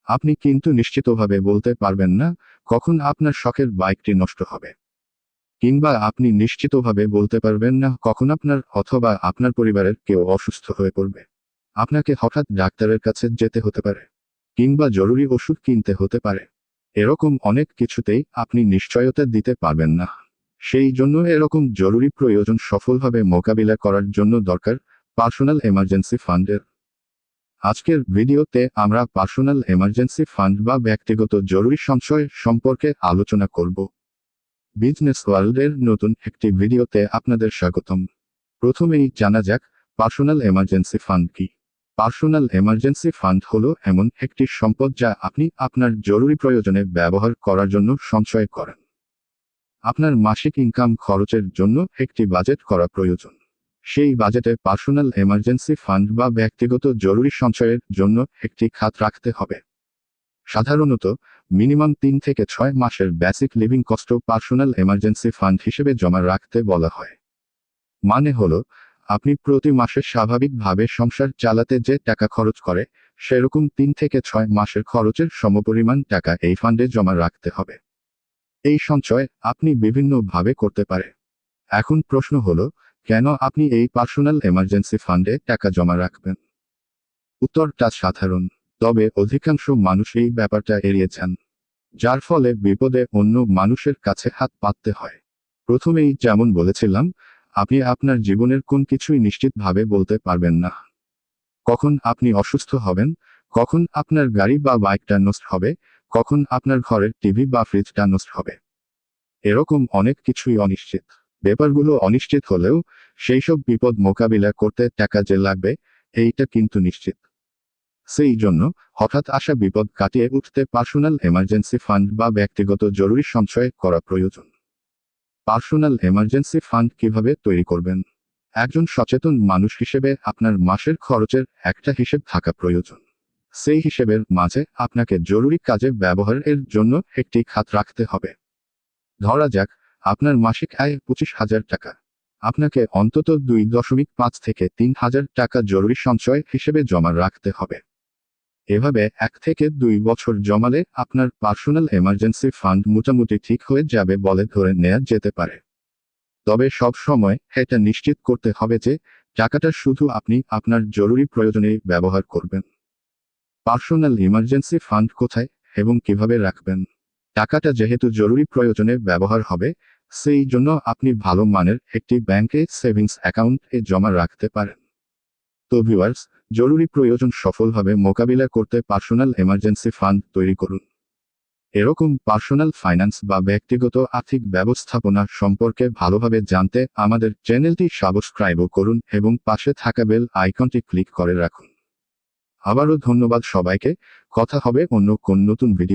আপনি কিন্তু নিশ্চিতভাবে বলতে পারবেন না কখন আপনার শখের বাইকটি নষ্ট হবে, কিংবা আপনি নিশ্চিতভাবে বলতে পারবেন না কখন আপনার অথবা আপনার পরিবারের কেউ অসুস্থ হয়ে পড়বে। আপনাকে হঠাৎ ডাক্তারের কাছে যেতে হতে পারে, কিংবা জরুরি ওষুধ কিনতে হতে পারে। এরকম অনেক কিছুতেই আপনি নিশ্চয়তা দিতে পারবেন না। সেই জন্য এরকম জরুরি প্রয়োজন সফলভাবে মোকাবিলা করার জন্য দরকার পার্সোনাল এমার্জেন্সি ফান্ডের। আজকের ভিডিওতে আমরা পার্সোনাল এমার্জেন্সি ফান্ড বা ব্যক্তিগত জরুরি সঞ্চয় সম্পর্কে আলোচনা করব। বিজনেস ওয়ার্ল্ডের নতুন একটি ভিডিওতে আপনাদের স্বাগতম। প্রথমেই জানা যাক পার্সোনাল এমার্জেন্সি ফান্ড কি। পার্সোনাল এমার্জেন্সি ফান্ড হলো এমন একটি সম্পদ যা আপনি আপনার জরুরি প্রয়োজনে ব্যবহার করার জন্য সঞ্চয় করেন। আপনার মাসিক ইনকাম খরচের জন্য একটি বাজেট করা প্রয়োজন। সেই বাজেটে পার্সোনাল এমার্জেন্সি ফান্ড বা ব্যক্তিগত জরুরি সঞ্চয়ের জন্য একটি খাত রাখতে হবে। সাধারণত মিনিমাম 3 থেকে 6 মাসের basic living cost personal emergency fund হিসেবে জমা রাখতে বলা হয়। মানে হলো আপনি প্রতি মাসে স্বাভাবিকভাবে সংসার চালাতে যে টাকা খরচ করে সেরকম 3 থেকে 6 মাসের খরচের সমপরিমাণ টাকা এই ফান্ডে জমা রাখতে হবে। এই সঞ্চয় আপনি বিভিন্নভাবে করতে পারে। এখন প্রশ্ন হলো, কেন আপনি এই পার্সোনাল এমার্জেন্সি ফান্ডে টাকা জমা রাখবেন? উত্তরটা সাধারণ, তবে অধিকাংশ মানুষ এই ব্যাপারটা এড়িয়ে যান, যার ফলে বিপদে অন্য মানুষের কাছে হাত পাততে হয়। প্রথমেই যেমন বলেছিলাম, আপনি আপনার জীবনের কোন কিছুই নিশ্চিতভাবে বলতে পারবেন না। কখন আপনি অসুস্থ হবেন, কখন আপনার গাড়ি বা বাইকটা নষ্ট হবে, কখন আপনার ঘরের টিভি বা ফ্রিজটা নষ্ট হবে। এরকম অনেক কিছুই অনিশ্চিত। ব্যাপারগুলো অনিশ্চিত হলেও সেই সব বিপদ মোকাবিলা করতে টাকা যে লাগবে এইটা কিন্তু নিশ্চিত। সেই জন্য হঠাৎ আসা বিপদ কাটিয়ে উঠতে পার্সোনাল এমার্জেন্সি ফান্ড বা ব্যক্তিগত জরুরি সঞ্চয় করা প্রয়োজন। পার্সোনাল এমার্জেন্সি ফান্ড কিভাবে তৈরি করবেন? একজন সচেতন মানুষ হিসেবে আপনার মাসের খরচের একটা হিসেব থাকা প্রয়োজন। সেই হিসেবের মাঝে আপনাকে জরুরি কাজে ব্যবহারের জন্য একটি খাত রাখতে হবে। ধরা যাক আপনার মাসিক আয় 25,000 টাকা। আপনাকে অন্তত 2.5 থেকে 3,000 টাকা জরুরি সঞ্চয় হিসেবে জমা রাখতে হবে। এভাবে 1 থেকে 2 বছর জমালে আপনার পার্সোনাল এমার্জেন্সি ফান্ড মোটামুটি ঠিক হয়ে যাবে বলে ধরে নেওয়া যেতে পারে। তবে সব সময় এটা নিশ্চিত করতে হবে যে টাকাটা শুধু আপনি আপনার জরুরি প্রয়োজনে ব্যবহার করবেন। পার্সোনাল ইমার্জেন্সি ফান্ড কোথায় এবং কিভাবে রাখবেন? টাকাটা যেহেতু জরুরি প্রয়োজনে ব্যবহার হবে, সেই জন্য আপনি ভালো মানের একটি ব্যাংকে সেভিংস অ্যাকাউন্টে জমা রাখতে পারেন। তো ভিউয়ার্স, জরুরি প্রয়োজন সফলভাবে মোকাবিলা করতে পার্সোনাল এমার্জেন্সি ফান্ড তৈরি করুন। এরকম পার্সোনাল ফাইন্যান্স বা ব্যক্তিগত আর্থিক ব্যবস্থাপনা সম্পর্কে ভালোভাবে জানতে আমাদের চ্যানেলটি সাবস্ক্রাইব করুন এবং পাশে থাকা বেল আইকনটি ক্লিক করে রাখুন। আবারও ধন্যবাদ সবাইকে। কথা হবে অন্য কোন নতুন ভিডিও।